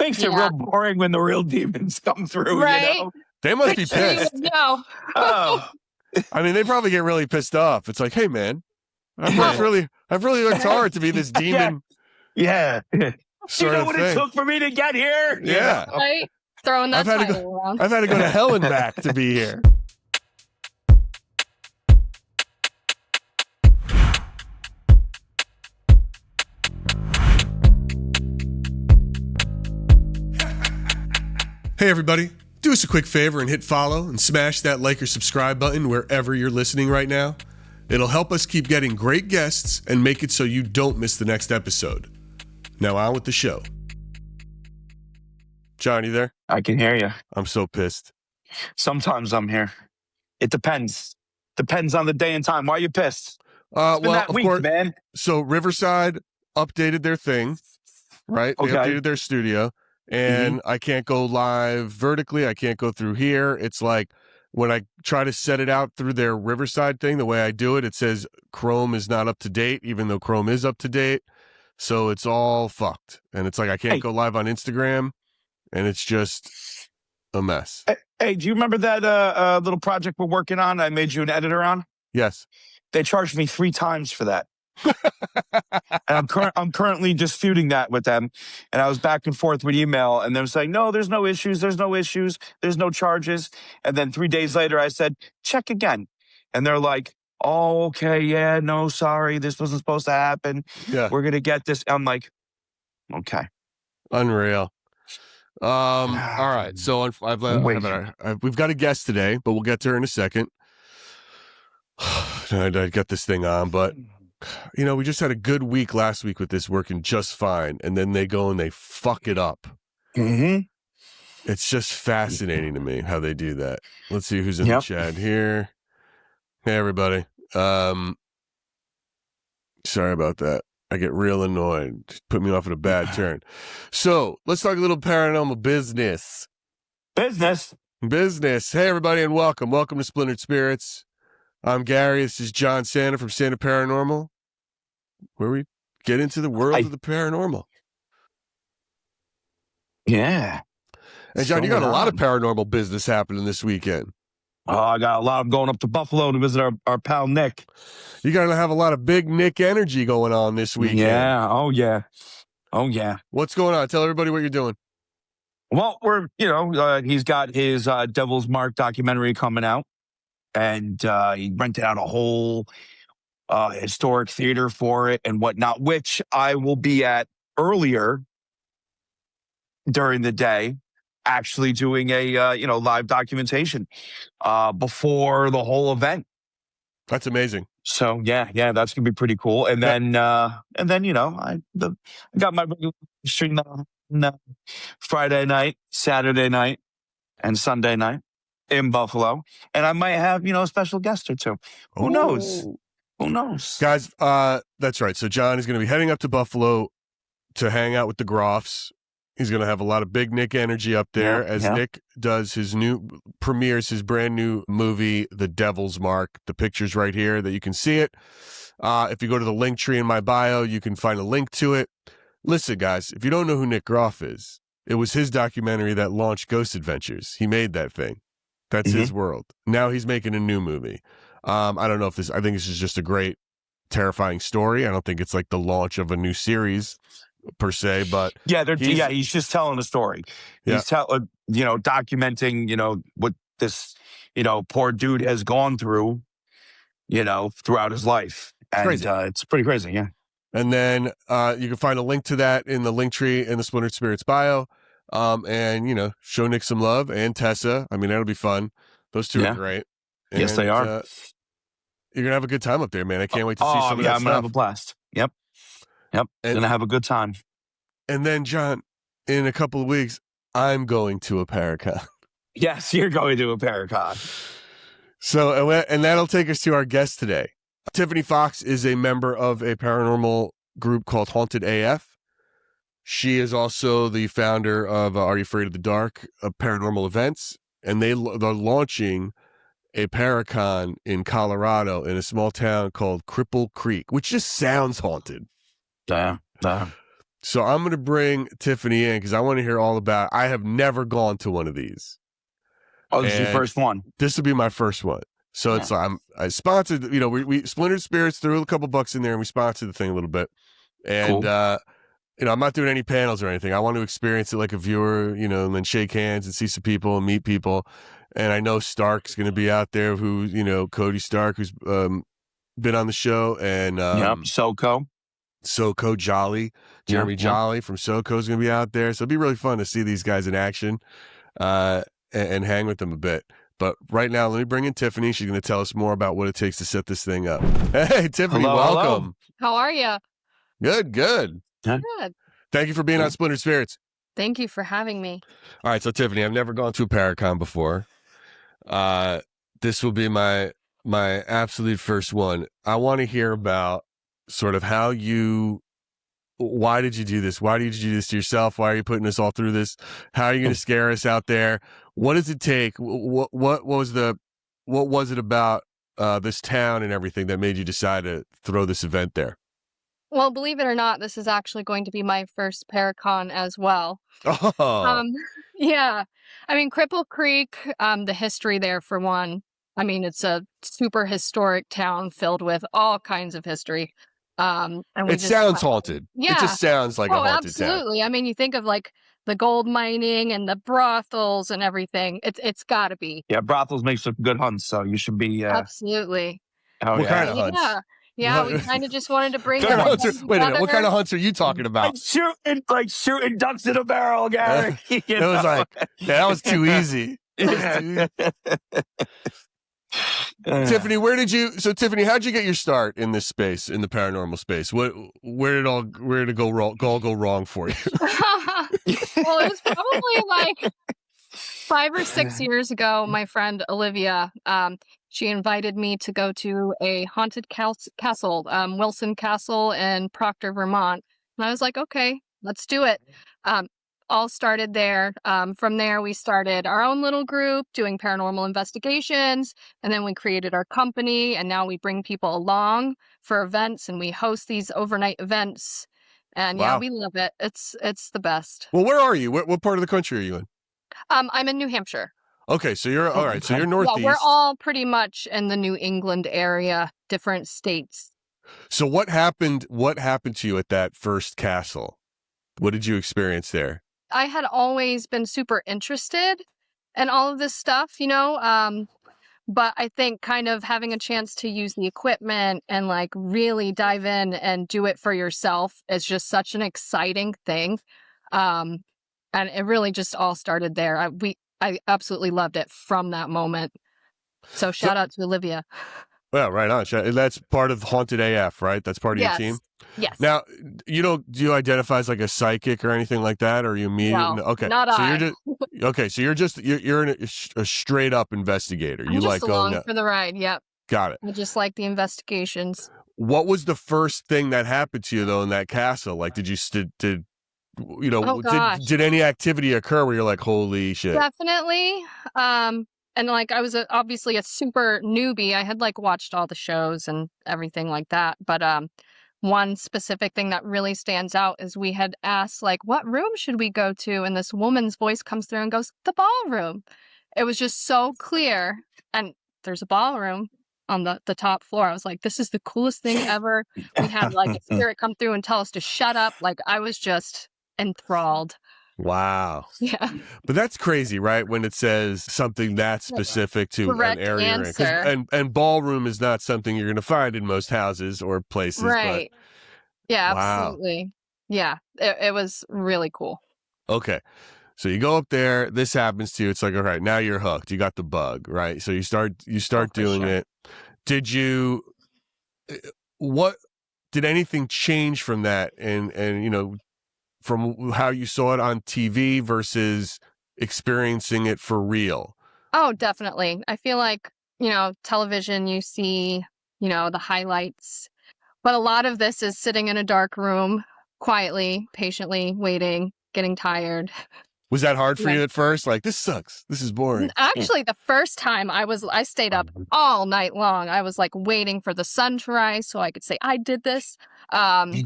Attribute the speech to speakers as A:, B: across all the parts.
A: makes it real boring when the real demons come through,
B: right?
A: you know?
C: They must be pissed.
B: No.
A: Oh,
C: I mean, they probably get really pissed off. It's like, hey, man, I've really worked hard to be this demon.
A: yeah.
C: Sort
A: you know
C: of
A: what
C: thing.
A: it took for me to get here? You
C: Yeah.
A: know?
B: Right? Throwing that
C: I've had to
B: title around.
C: I've had to go to hell and back to be here. Hey, everybody. Do us a quick favor and hit follow and smash that like or subscribe button wherever you're listening right now. It'll help us keep getting great guests and make it so you don't miss the next episode. Now on with the show. John, you there?
A: I can hear you.
C: I'm so pissed.
A: Sometimes I'm here. It depends. Depends on the day and time. Why are you pissed? It's been that
C: of
A: week,
C: course,
A: man.
C: so Riverside updated their thing, right? They
A: Okay.
C: updated their studio, and I can't go live vertically. I can't go through here. It's like when I try to set it out through their Riverside thing, the way I do it, it says Chrome is not up to date, even though Chrome is up to date. So it's all fucked. And it's like I can't go live on Instagram, and it's just a mess.
A: Hey, do you remember that little project we're working on? I made you an editor on.
C: Yes.
A: They charged me 3 times for that. And I'm currently disputing that with them. And I was back and forth with email, and they're saying, no, there's no issues. There's no issues. There's no charges. And then 3 days later, I said, check again. And they're like, oh, okay. Yeah, no, sorry. This wasn't supposed to happen.
C: Yeah.
A: We're going to get this. I'm like, okay.
C: Unreal. All right. So we've got a guest today, but we'll get to her in a second. I got this thing on, but you know, we just had a good week last week with this working just fine, and then they go and they fuck it up.
A: Mm-hmm.
C: It's just fascinating to me how they do that. Let's see who's in the chat here. Hey, everybody. Sorry about that. I get real annoyed. Just put me off at a bad turn. So let's talk a little paranormal business.
A: Business.
C: Hey, everybody, and welcome. Welcome to Splintered Spirits. I'm Gary. This is John Santa from Santa Paranormal, where we get into the world of the paranormal.
A: Yeah.
C: And John, you got a lot of paranormal business happening this weekend.
A: Oh, I got a lot of going up to Buffalo to visit our pal Nick.
C: You got to have a lot of big Nick energy going on this weekend.
A: Yeah. Oh, yeah. Oh, yeah.
C: What's going on? Tell everybody what you're doing.
A: Well, he's got his Devil's Mark documentary coming out, and he rented out a whole historic theater for it and whatnot, which I will be at earlier during the day, actually doing a live documentation before the whole event.
C: That's amazing.
A: So yeah, that's gonna be pretty cool. And then I got my regular stream Friday night, Saturday night, and Sunday night in Buffalo, and I might have a special guest or two. Who knows? Who knows,
C: guys? That's right. So John is going to be heading up to Buffalo to hang out with the Groffs. He's going to have a lot of big Nick energy up there as Nick does premieres his brand new movie, The Devil's Mark. The picture's right here that you can see it. If you go to the link tree in my bio, you can find a link to it. Listen, guys, if you don't know who Nick Groff is, it was his documentary that launched Ghost Adventures. He made that thing. That's his world. Now he's making a new movie. I don't know I think this is just a great, terrifying story. I don't think it's like the launch of a new series per se, but
A: he's just telling a story. He's documenting, what this, poor dude has gone through, throughout his life. And it's pretty crazy. Yeah.
C: And then you can find a link to that in the link tree in the Splintered Spirits bio. And, show Nick some love and Tessa. I mean, that'll be fun. Those two are great. And,
A: yes, they are.
C: You're going to have a good time up there, man. I can't wait to see some of that
A: I'm going to have a blast. Yep. Going to have a good time.
C: And then, John, in a couple of weeks, I'm going to a paracon.
A: Yes, you're going to a paracon.
C: So, and that'll take us to our guest today. Tiffany Fox is a member of a paranormal group called Haunted AF. She is also the founder of Are You Afraid of the Dark, Paranormal Events, and they're launching a paracon in Colorado in a small town called Cripple Creek, which just sounds haunted.
A: Yeah.
C: So I'm going to bring Tiffany in because I want to hear all about it. I have never gone to one of these.
A: Oh, this is your first one.
C: This will be my first one. So it's I sponsored, we Splintered Spirits, threw a couple bucks in there and we sponsored the thing a little bit. And,
A: Cool.
C: I'm not doing any panels or anything. I want to experience it like a viewer, and then shake hands and see some people and meet people. And I know Stark's going to be out there Cody Stark, who's been on the show. And SoCo Jolly, Jeremy Jolly from SoCo is going to be out there. So it'd be really fun to see these guys in action and hang with them a bit. But right now, let me bring in Tiffany. She's going to tell us more about what it takes to set this thing up. Hey, Tiffany, welcome.
B: How are you?
C: Good.
B: Good.
C: Thank you for being on Splintered Spirits.
B: Thank you for having me.
C: All right, so Tiffany, I've never gone to a paracon before. This will be my absolute first one. I want to hear about sort of why did you do this? Why did you do this to yourself? Why are you putting us all through this? How are you going to scare us out there? What does it take? What was it about this town and everything that made you decide to throw this event there?
B: Well, believe it or not, this is actually going to be my first paracon as well.
C: Oh.
B: Yeah. I mean, Cripple Creek, the history there for one. I mean, it's a super historic town filled with all kinds of history. And
C: it sounds haunted.
B: Yeah.
C: It just sounds like a haunted
B: absolutely.
C: town.
B: I mean, you think of like the gold mining and the brothels and everything. It's got to be.
A: Yeah, brothels make some good hunts, so you should be.
B: Absolutely.
C: What kind of hunts?
B: Yeah, we kind of just wanted to bring
C: Wait a minute, what kind of hunts are you talking about?
A: Like shooting ducks in a barrel, Gary.
C: It was like, that was too easy. Tiffany, Tiffany, how'd you get your start in this space, in the paranormal space? Where did it go wrong for you?
B: Well, it was probably like 5 or 6 years ago. My friend Olivia, she invited me to go to a haunted castle, Wilson Castle in Proctor, Vermont. And I was like, okay, let's do it. All started there. From there, we started our own little group doing paranormal investigations. And then we created our company. And now we bring people along for events and we host these overnight events. And
C: Wow.
B: Yeah, we love it. It's the best.
C: Well, where are you? What part of the country are you in?
B: I'm in New Hampshire.
C: Okay, so you're all right. So you're northeast.
B: Yeah, we're all pretty much in the New England area, different states.
C: So what happened to you at that first castle? What did you experience there?
B: I had always been super interested in all of this stuff, but I think kind of having a chance to use the equipment and like really dive in and do it for yourself is just such an exciting thing. And it really just all started there. I absolutely loved it from that moment. So shout out to Olivia.
C: Well, right on. That's part of Haunted AF, right? That's part of your team?
B: Yes.
C: Now, do you identify as like a psychic or anything like that? Or are you immediately?
B: No,
C: okay.
B: Not
C: so
B: I.
C: you're a straight up investigator.
B: I'm just along for the ride. Yep.
C: Got it.
B: I just like the investigations.
C: What was the first thing that happened to you though in that castle? Like, did any activity occur where you're like, holy shit?
B: Definitely. And like I was obviously a super newbie. I had like watched all the shows and everything like that. But one specific thing that really stands out is we had asked like, what room should we go to? And this woman's voice comes through and goes, the ballroom. It was just so clear. And there's a ballroom on the top floor. I was like, this is the coolest thing ever. We had like a spirit come through and tell us to shut up. Like I was just enthralled.
C: Wow.
B: Yeah.
C: But that's crazy, right? When it says something that specific to
B: Correct
C: an area.
B: answer.
C: And ballroom is not something you're going to find in most houses or places.
B: Right.
C: But,
B: yeah,
C: wow.
B: absolutely. Yeah. It was really cool.
C: Okay. So you go up there, this happens to you. It's like, all right, now you're hooked. You got the bug, right? So you start doing it. Did anything change from that? And from how you saw it on TV versus experiencing it for real?
B: Oh, definitely. I feel like, television, you see, the highlights, but a lot of this is sitting in a dark room, quietly, patiently waiting, getting tired.
C: Was that hard for you at first? Like, this sucks. This is boring.
B: Actually, the first time I stayed up all night long. I was like waiting for the sun to rise so I could say I did this. I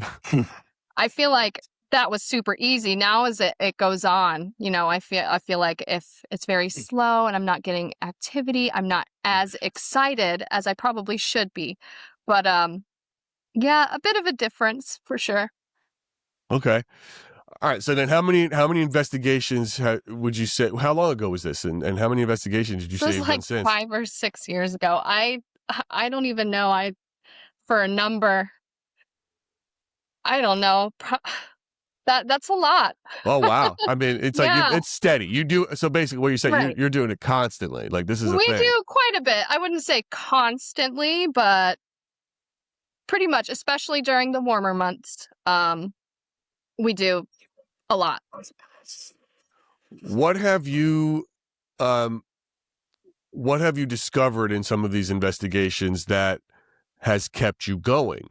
B: feel like that was super easy. Now as it goes on, I feel like if it's very slow and I'm not getting activity, I'm not as excited as I probably should be. But yeah, a bit of a difference for sure.
C: Okay. All right. So then how many investigations would you say, how long ago was this? And how many investigations did you say
B: This
C: you've
B: was
C: done since?
B: 5 or 6 years ago. I don't even know. For a number, I don't know. That's a lot.
C: Oh, wow. I mean, it's like,
B: Yeah.
C: it's steady. You do. So basically what you're saying,
B: Right.
C: you're doing it constantly. Like this is a
B: We
C: thing.
B: do quite a bit. I wouldn't say constantly, but pretty much, especially during the warmer months. We do a lot.
C: What have you discovered in some of these investigations that has kept you going?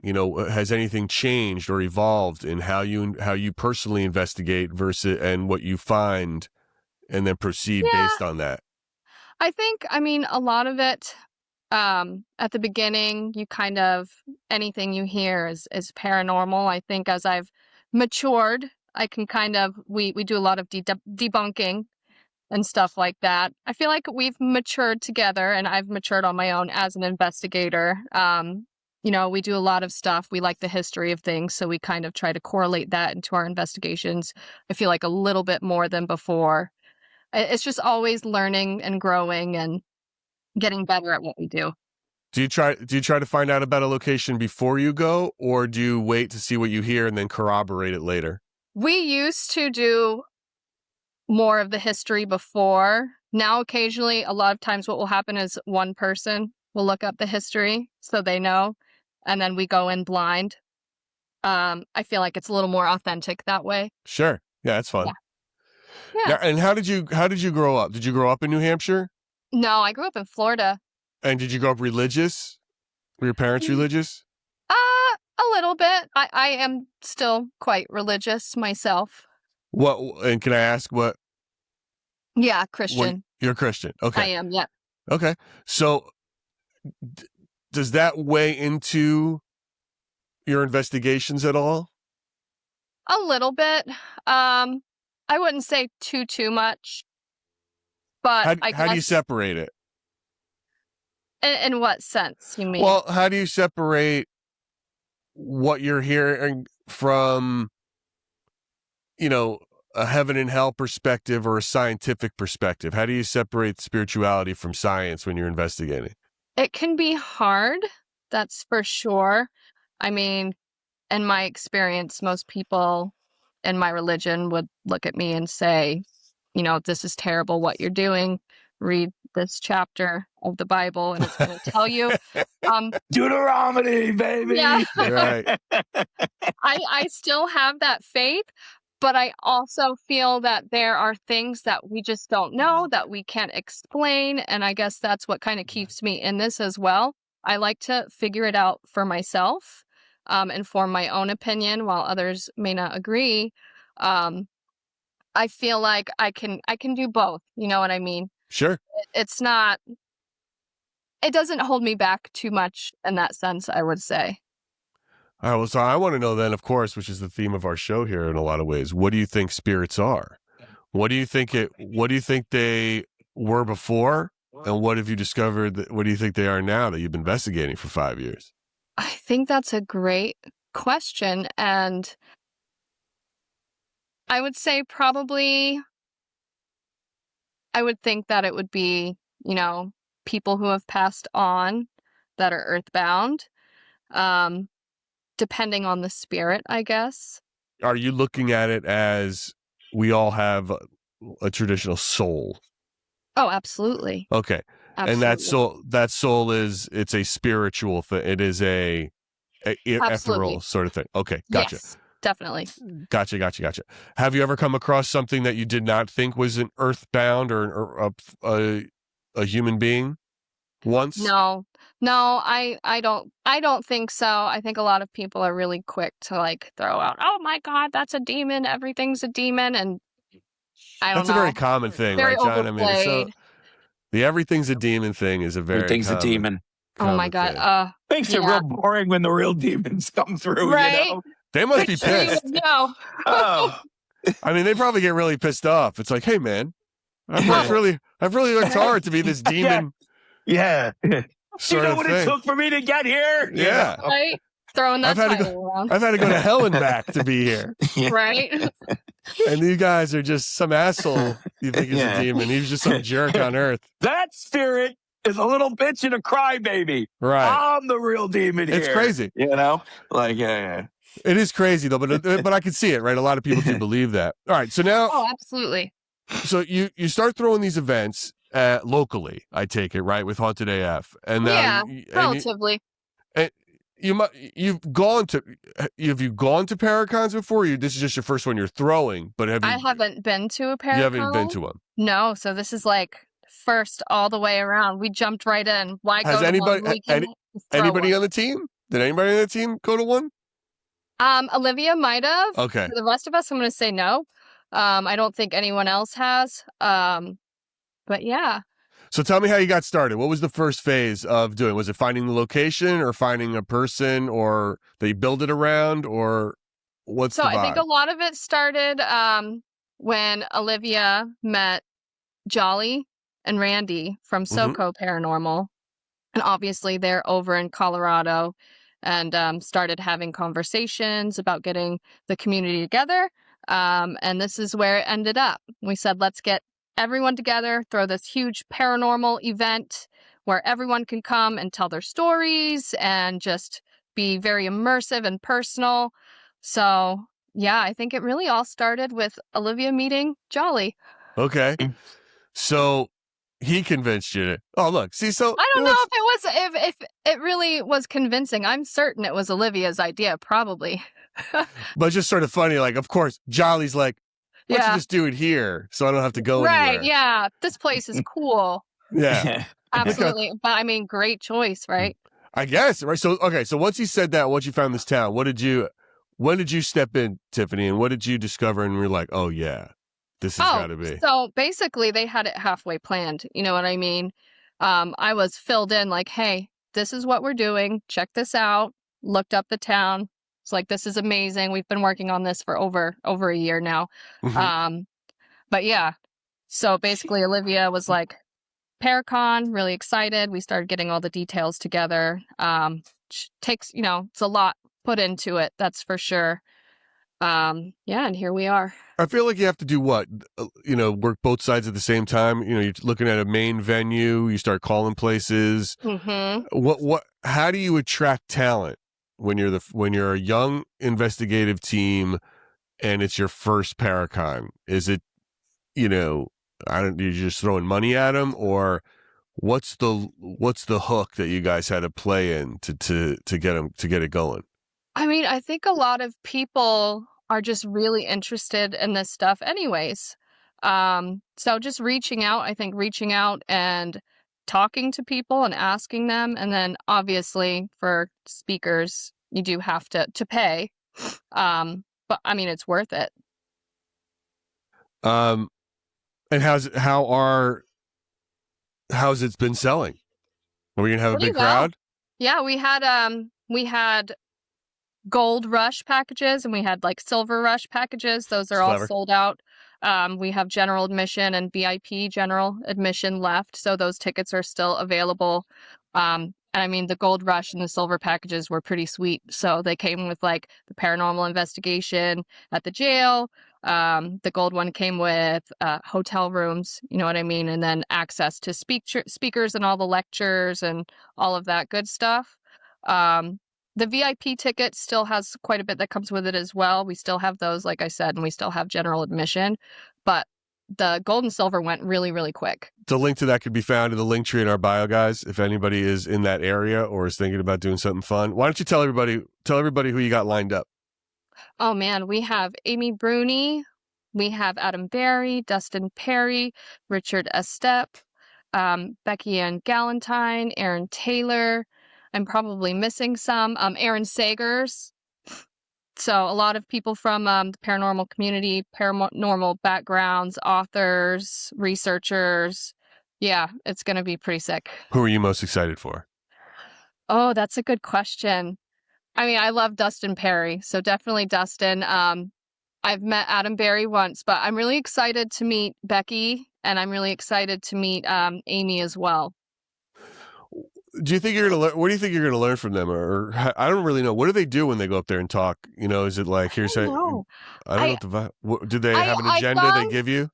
C: Has anything changed or evolved in how you personally investigate versus and what you find and then proceed based on that?
B: I think, a lot of it, at the beginning, you kind of, anything you hear is paranormal. I think as I've matured, I can we do a lot of debunking and stuff like that. I feel like we've matured together, and I've matured on my own as an investigator. We do a lot of stuff. We like the history of things, so we kind of try to correlate that into our investigations. I feel like a little bit more than before. It's just always learning and growing and getting better at what we do.
C: Do you try to find out about a location before you go, or do you wait to see what you hear and then corroborate it later?
B: We used to do more of the history before. Now, occasionally, a lot of times what will happen is one person will look up the history so they know, and then we go in blind. I feel like it's a little more authentic that way.
C: Sure. Yeah, that's fun.
B: Yeah.
C: Now, and how did you grow up? Did you grow up in New Hampshire?
B: No, I grew up in Florida.
C: And did you grow up religious? Were your parents religious?
B: A little bit. I am still quite religious myself.
C: What? And can I ask what?
B: Yeah, Christian.
C: You're Christian. Okay.
B: I am, yeah.
C: Okay. So does that weigh into your investigations at all?
B: A little bit. I wouldn't say too much. But
C: how do you separate it?
B: In what sense, you mean?
C: Well, how do you separate what you're hearing from, a heaven and hell perspective or a scientific perspective? How do you separate spirituality from science when you're investigating?
B: It can be hard, that's for sure. In my experience, most people in my religion would look at me and say, this is terrible what you're doing. Read this chapter of the Bible and it's going to tell you.
A: Deuteronomy, baby.
B: Yeah.
C: Right.
B: I still have that faith, but I also feel that there are things that we just don't know, that we can't explain. And I guess that's what kind of keeps me in this as well. I like to figure it out for myself, and form my own opinion while others may not agree. I feel like I can do both. You know what I mean?
C: Sure.
B: It doesn't hold me back too much in that sense, I would say.
C: All right. Well, so I want to know then, of course, which is the theme of our show here in a lot of ways. What do you think spirits are? What do you think they were before? And what have you discovered? What do you think they are now that you've been investigating for 5 years?
B: I think that's a great question. And I would say probably, I would think that it would be, people who have passed on that are earthbound, depending on the spirit, I guess.
C: Are you looking at it as we all have a traditional soul?
B: Oh, absolutely.
C: Okay.
B: Absolutely.
C: And that soul it's a spiritual thing. It is a ethereal sort of thing. Okay. Gotcha.
B: Yes, definitely.
C: Gotcha. Have you ever come across something that you did not think was an earthbound or a human being once?
B: No, I don't think so. I think a lot of people are really quick to throw out, "Oh my God, that's a demon. Everything's a demon." And I don't know.
C: That's a very common thing,
B: very
C: right, John?
B: overplayed.
C: The everything's a demon thing is a very
A: everything's a demon.
B: Oh my God.
A: Makes it real boring when the real demons come through.
B: Right?
C: They must be
B: Sure you
C: pissed.
B: would know.
A: Oh,
C: I mean, they probably get really pissed off. It's like, hey, man, I've really worked hard to be this demon.
A: yeah.
C: Sort
A: you know
C: of
A: what
C: thing.
A: it took for me to get here? You
C: Yeah.
A: know?
B: Right? Throwing that
C: I've had to
B: title around.
C: I've had to go to hell and back to be here.
B: Right?
C: And you guys are just some asshole you think is a demon. He's just some jerk on earth.
A: That spirit is a little bitch and a crybaby.
C: Right.
A: I'm the real demon here.
C: It's crazy.
A: You know? Like, yeah.
C: It is crazy, though, but I can see it, right? A lot of people do believe that. All right, so now...
B: Oh, absolutely.
C: So you start throwing these events locally, I take it, right, with Haunted AF. And now
B: relatively.
C: You've gone to paracons before? This is just your first one you're throwing, but
B: I haven't been to a paracon.
C: You haven't been to one?
B: No, so this is like first all the way around. We jumped right in. Why
C: Has
B: go
C: anybody
B: to one? We can
C: anybody
B: one.
C: on the team? Did anybody on the team go to one?
B: Olivia might have.
C: Okay.
B: For the rest of us, I'm going to say no. I don't think anyone else has. But yeah.
C: So tell me how you got started. What was the first phase of doing? Was it finding the location or finding a person or they build it around or what's the vibe?
B: So I think a lot of it started when Olivia met Jolly and Randy from SoCo Paranormal. And obviously they're over in Colorado and started having conversations about getting the community together. And this is where it ended up. We said, let's get everyone together, throw this huge paranormal event where everyone can come and tell their stories and just be very immersive and personal. So, yeah, I think it really all started with Olivia meeting Jolly.
C: Okay. So he convinced you to, oh, look, see, so
B: I don't know if it really was convincing. I'm certain it was Olivia's idea, probably.
C: But just sort of funny, like, of course, Jolly's like, why don't you just do it here so I don't have to go anywhere?
B: Right, yeah. This place is cool.
C: Yeah.
B: Absolutely. But I mean, great choice, right?
C: I guess, right? So, okay, so once you said that, once you found this town, when did you step in, Tiffany, and what did you discover and you're like, oh, yeah, this has got to be?
B: So basically they had it halfway planned. You know what I mean? I was filled in like, hey, this is what we're doing. Check this out. Looked up the town. It's like, this is amazing. We've been working on this for over a year now. But yeah, so basically Olivia was like, Paracon, really excited. We started getting all the details together. Takes, it's a lot put into it. That's for sure. Yeah, and here we are.
C: I feel like you have to do what? Work both sides at the same time. You're looking at a main venue. You start calling places. How do you attract talent when you're a young investigative team and it's your first Paracon? Is it, you're just throwing money at them, or what's the hook that you guys had to play in to get it going?
B: I mean, I think a lot of people are just really interested in this stuff anyways. So just reaching out and talking to people and asking them. And then obviously for speakers, you do have to pay. But I mean, it's worth it.
C: And how's it been selling? Are we gonna have a big crowd?
B: Yeah, we had gold rush packages and we had like silver rush packages. Those are all sold out. We have general admission and VIP general admission left, so those tickets are still available. And I mean, the gold rush and the silver packages were pretty sweet. So they came with like the paranormal investigation at the jail. The gold one came with hotel rooms, you know what I mean? And then access to speakers and all the lectures and all of that good stuff. The VIP ticket still has quite a bit that comes with it as well. We still have those, like I said, and we still have general admission. But the gold and silver went really, really quick.
C: The link to that could be found in the link tree in our bio, guys. If anybody is in that area or is thinking about doing something fun, why don't you tell everybody who you got lined up?
B: Oh man, we have Amy Bruni, we have Adam Barry, Dustin Pari, Richard Estep, Becky Ann Galantine, Aaron Taylor. I'm probably missing some. Aaron Sagers. So a lot of people from the paranormal community, paranormal backgrounds, authors, researchers. Yeah, it's going to be pretty sick.
C: Who are you most excited for?
B: Oh, that's a good question. I mean, I love Dustin Pari, so definitely Dustin. I've met Adam Berry once, but I'm really excited to meet Becky, and I'm really excited to meet Amy as well.
C: Do you think you're gonna learn? What do you think you're gonna learn from them? Or I don't really know. What do they do when they go up there and talk? You know, is it like here's I don't know what do they have an agenda they give you?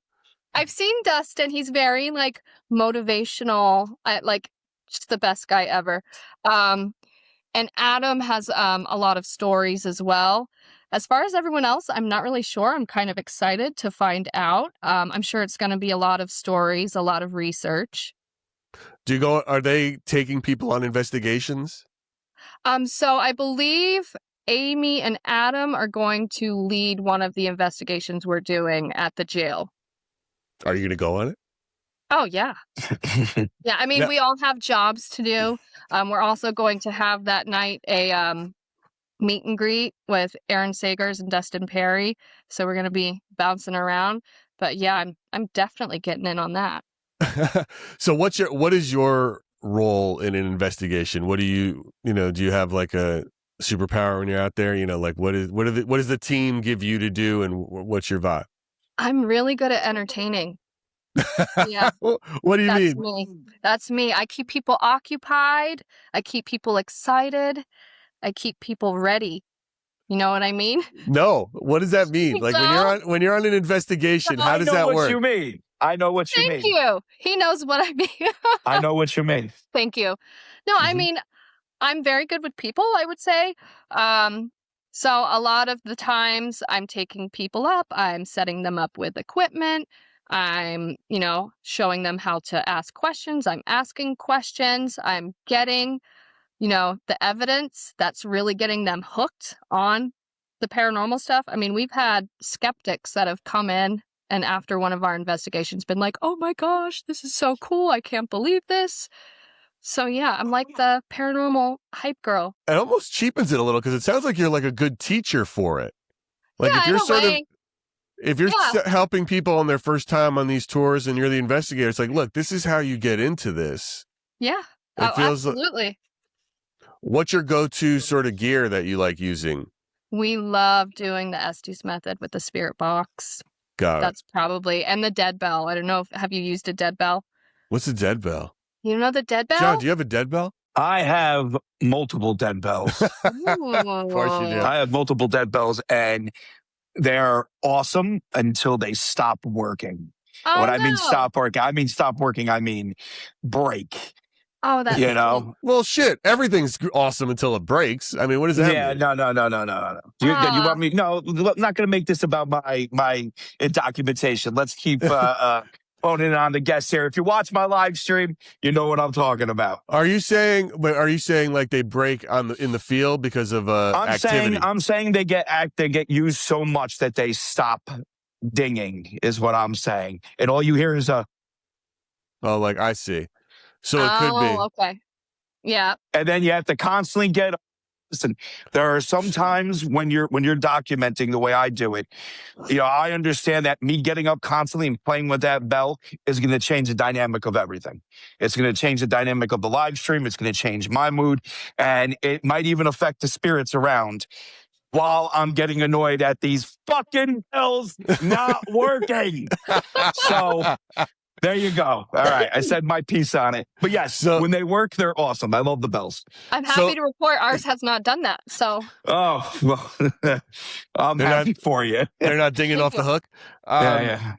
B: I've seen Dustin. He's very like motivational, like just the best guy ever. And Adam has a lot of stories as well. As far as everyone else, I'm not really sure. I'm kind of excited to find out. I'm sure it's going to be a lot of stories, a lot of research.
C: Are they taking people on investigations?
B: So I believe Amy and Adam are going to lead one of the investigations we're doing at the jail.
C: Are you going to go on it?
B: Oh, yeah. Yeah, I mean, we all have jobs to do. We're also going to have that night a meet and greet with Aaron Sagers and Dustin Pari. So we're going to be bouncing around. But yeah, I'm definitely getting in on that.
C: So what is your role in an investigation? What do you have like a superpower when you're out there? You know, like what does the team give you to do, and what's your vibe?
B: I'm really good at entertaining. Yeah.
C: What do you mean?
B: Me. That's me. I keep people occupied. I keep people excited. I keep people ready. You know what I mean?
C: No. What does that mean? Like when you're on an investigation, how does that work?
A: I know what you mean. I know what you mean.
B: Thank you. He knows what I mean.
A: I know what you mean.
B: Thank you. No, I mean, I'm very good with people, I would say. So a lot of the times I'm taking people up, I'm setting them up with equipment. I'm, showing them how to ask questions. I'm asking questions. I'm getting, the evidence that's really getting them hooked on the paranormal stuff. I mean, we've had skeptics that have come in and after one of our investigations been like, oh my gosh, this is so cool. I can't believe this. So yeah, I'm like the paranormal hype girl.
C: It almost cheapens it a little because it sounds like you're like a good teacher for it. Like
B: yeah,
C: if you're helping people on their first time on these tours and you're the investigator, it's like, look, this is how you get into this.
B: Yeah, absolutely.
C: What's your go-to sort of gear that you like using?
B: We love doing the Estes method with the spirit box. That's probably, and the dead bell. I don't know, have you used a dead bell?
C: What's a dead bell?
B: You know the dead bell?
C: John, do you have a dead bell?
A: I have multiple dead bells.
C: Of course you do.
A: I have multiple dead bells, and they're awesome until they stop working.
B: Oh,
A: I mean stop working, I mean break.
B: Oh, that's
C: Well, shit. Everything's awesome until it breaks. I mean, what does that mean?
A: No. You want me? No, I'm not going to make this about my documentation. Let's keep phoning on the guests here. If you watch my live stream, you know what I'm talking about.
C: Are you saying like they break in the field because of activity?
A: I'm saying they get used so much that they stop dinging is what I'm saying, and all you hear is a.
C: Oh, like I see. So it could be.
B: Okay. Yeah.
A: And then you have to constantly listen, there are some times when you're documenting the way I do it, I understand that me getting up constantly and playing with that bell is going to change the dynamic of everything. It's going to change the dynamic of the live stream. It's going to change my mood. And it might even affect the spirits around while I'm getting annoyed at these fucking bells not working. So there you go. All right. I said my piece on it. But yes, when they work, they're awesome. I love the bells.
B: I'm happy to report ours has not done that. So.
A: Oh, well, I'm happy for you.
C: They're not dinging off the hook?
A: Yeah.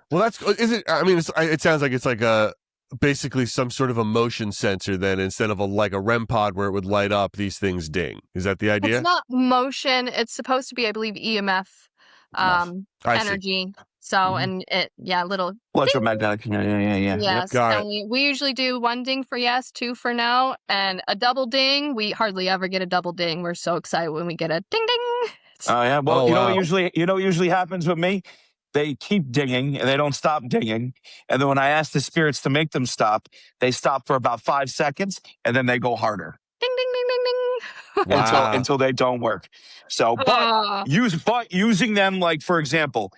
C: Well, it sounds like it's like basically some sort of a motion sensor then instead of a REM pod where it would light up, these things ding. Is that the idea?
B: It's not motion. It's supposed to be, I believe, EMF energy. So, and little
A: electromagnetic. Yeah.
B: Yes. And we usually do one ding for yes, two for no, and a double ding. We hardly ever get a double ding. We're so excited when we get a ding ding.
A: Oh yeah. Well, what usually happens with me? They keep dinging and they don't stop dinging. And then when I ask the spirits to make them stop, they stop for about 5 seconds and then they go harder.
B: Ding ding ding ding ding.
A: Wow. Until they don't work. So, but using them, like for example,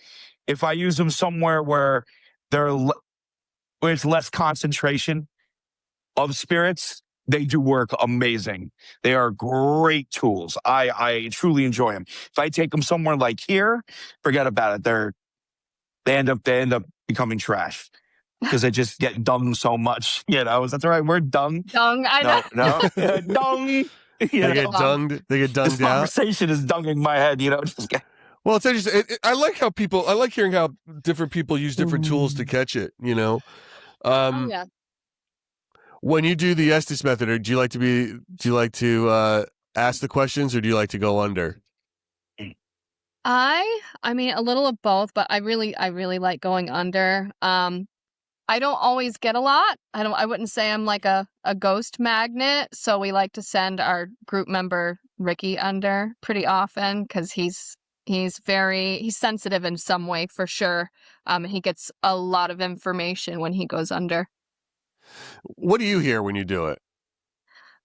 A: if I use them somewhere where there's less concentration of spirits, They do work amazing. They are great tools. I truly enjoy them. If I take them somewhere like here, forget about it. They end up becoming trash because they just get dung so much. Is that the right word? Dung?
B: Dung. I know.
A: No. Dung.
C: They get dunged. They get dunged
A: this conversation is dunging my head.
C: Well, it's interesting. I like hearing how different people use different tools to catch it.
B: Yeah.
C: When you do the Estes method, do you like to ask the questions, or do you like to go under?
B: I mean, a little of both, but I really like going under. I don't always get a lot. I wouldn't say I'm like a ghost magnet. So we like to send our group member Ricky under pretty often because he's sensitive in some way for sure. He gets a lot of information when he goes under.
C: What do you hear when you do it?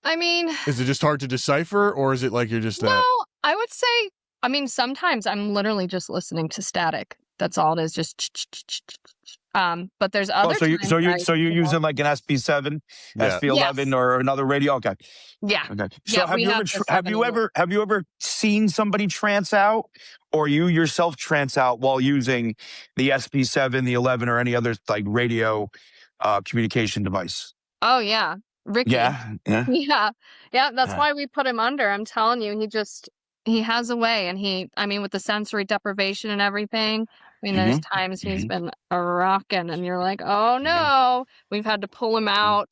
B: I mean,
C: is it just hard to decipher, or is it like you're just
B: no, I would say, I mean, sometimes I'm literally just listening to static. That's all it is. Just but there's other times.
A: So you're using like an SP7, SP11, or another radio? Okay.
B: Yeah.
A: Okay. So have you ever seen somebody trance out, or you yourself trance out while using the SP7, the 11, or any other like radio communication device?
B: Oh yeah, Ricky.
A: Yeah.
B: That's why we put him under. I'm telling you, he has a way, and with the sensory deprivation and everything. I mean, there's times he's been a rockin', and you're like, oh no, we've had to pull him out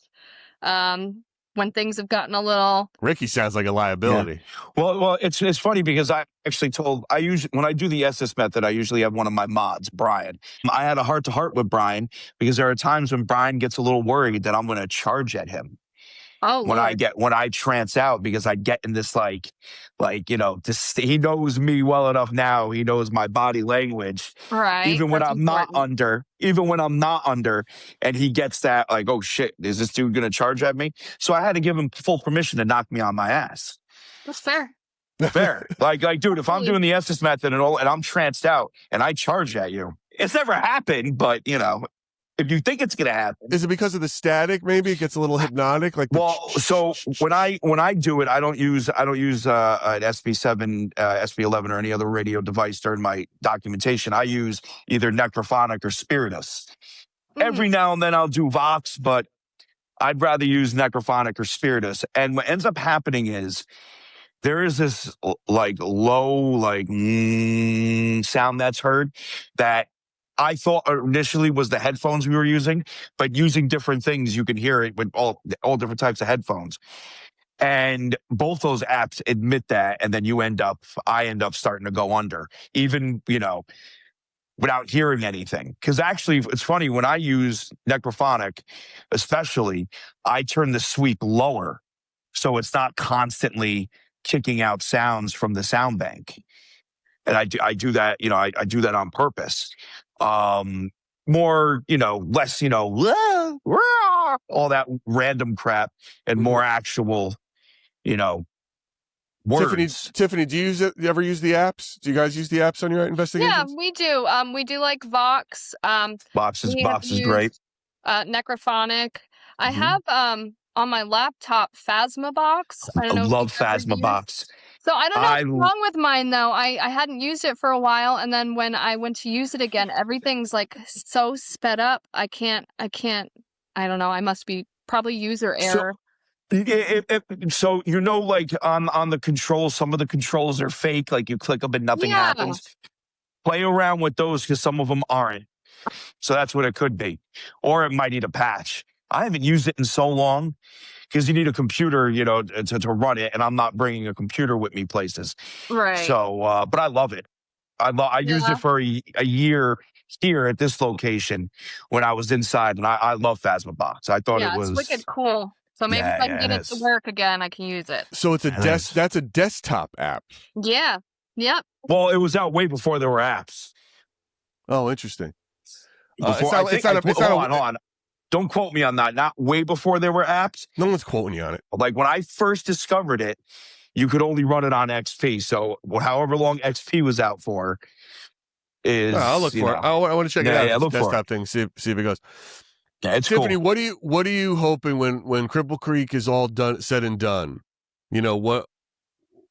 B: when things have gotten a little.
C: Ricky sounds like a liability.
A: Yeah. Well, it's funny because I actually when I do the SS method, I usually have one of my mods, Brian. I had a heart-to-heart with Brian because there are times when Brian gets a little worried that I'm going to charge at him.
B: Oh,
A: when I trance out, because I get in this he knows me well enough now. He knows my body language,
B: right?
A: Even when I'm not under, and he gets that like, oh shit, is this dude gonna charge at me? So I had to give him full permission to knock me on my ass.
B: That's fair.
A: Fair, like dude, if I'm doing the Estes method and I'm tranced out and I charge at you, it's never happened, but if you think it's going to happen.
C: Is it because of the static? Maybe it gets a little hypnotic.
A: So when I do it, I don't use an SP7, SP11, or any other radio device during my documentation. I use either Necrophonic or Spiritus. Every now and then I'll do Vox, but I'd rather use Necrophonic or Spiritus. And what ends up happening is there is this low sound that's heard that I thought initially was the headphones we were using, but using different things, you can hear it with all different types of headphones. And both those apps admit that, and then I end up starting to go under, even, without hearing anything. Because actually, it's funny, when I use Necrophonic, especially, I turn the sweep lower, so it's not constantly kicking out sounds from the sound bank. And I do that, I do that on purpose. More, less, all that random crap, and more actual, words.
C: Tiffany, do you ever use the apps? Do you guys use the apps on your investigations?
B: Yeah, we do. We do like Vox.
A: Vox is great.
B: Necrophonic. I have on my laptop Phasmabox. I don't know. I
A: love Phasmabox.
B: So I don't know what's wrong with mine though. I hadn't used it for a while, and then when I went to use it again, everything's like so sped up. I can't. I don't know. I must be probably user error.
A: So like on the controls, some of the controls are fake. Like you click them and nothing happens. Play around with those because some of them aren't. So that's what it could be, or it might need a patch. I haven't used it in so long. Because you need a computer, to run it, and I'm not bringing a computer with me places.
B: Right.
A: So, but I love it. I used it for a year here at this location when I was inside, and I love Phasmabox. I thought it was
B: wicked cool. So maybe if I can get it to work again, I can use it.
C: So it's that's a desktop app.
B: Yeah. Yep.
A: Well, it was out way before there were apps.
C: Oh, interesting.
A: Hold on. Don't quote me on that. Not way before there were apps.
C: No one's quoting you on it.
A: Like when I first discovered it, you could only run it on XP. So however long XP was out for is...
C: I'll look for it. I want to check it out.
A: Yeah, look
C: desktop
A: for it.
C: thing, see if it goes.
A: Yeah, it's
C: Tiffany,
A: cool.
C: what are you hoping when Cripple Creek is all said and done?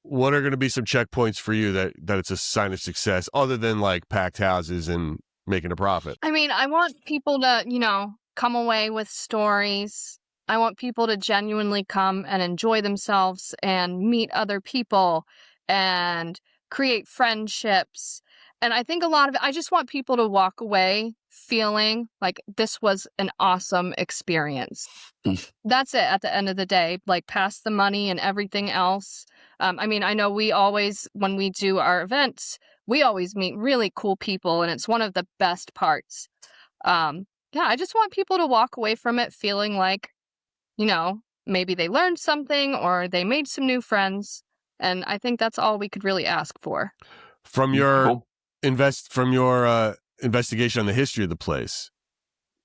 C: What are going to be some checkpoints for you that it's a sign of success, other than like packed houses and making a profit?
B: I mean, I want people to, come away with stories. I want people to genuinely come and enjoy themselves and meet other people and create friendships. And I think a lot of it, I just want people to walk away feeling like this was an awesome experience. That's it at the end of the day, like past the money and everything else. I mean, I know we always, when we do our events, we always meet really cool people, and it's one of the best parts. Yeah, I just want people to walk away from it feeling like, maybe they learned something or they made some new friends. And I think that's all we could really ask for.
C: From your investigation on the history of the place,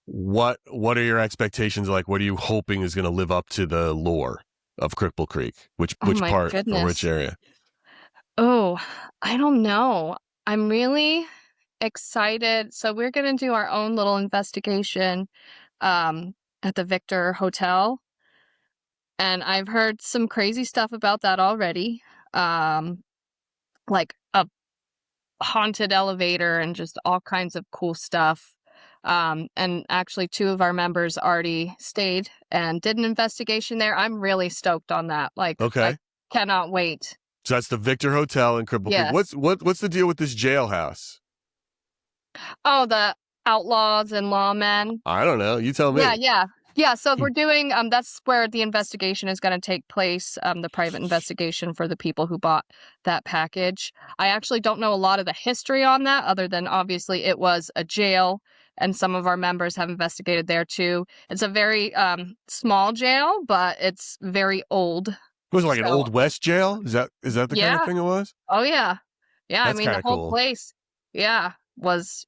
C: what are your expectations like? What are you hoping is going to live up to the lore of Cripple Creek? Which part or which area?
B: Oh, I don't know. I'm really excited. So we're going to do our own little investigation at the Victor Hotel. And I've heard some crazy stuff about that already. Like a haunted elevator and just all kinds of cool stuff. And actually 2 of our members already stayed and did an investigation there. I'm really stoked on that. Like,
C: okay.
B: I cannot wait.
C: So that's the Victor Hotel in Cripple
B: Yes.
C: Creek. What's the deal with this jailhouse?
B: Oh, the outlaws and lawmen.
C: I don't know. You tell me.
B: Yeah. So we're doing, that's where the investigation is going to take place. The private investigation for the people who bought that package. I actually don't know a lot of the history on that, other than obviously it was a jail, and some of our members have investigated there too. It's a very small jail, but it's very old.
C: Was it like an Old West jail? Is that the kind of thing it was?
B: Oh yeah. Yeah,
C: That's
B: I mean the whole
C: cool.
B: place, was.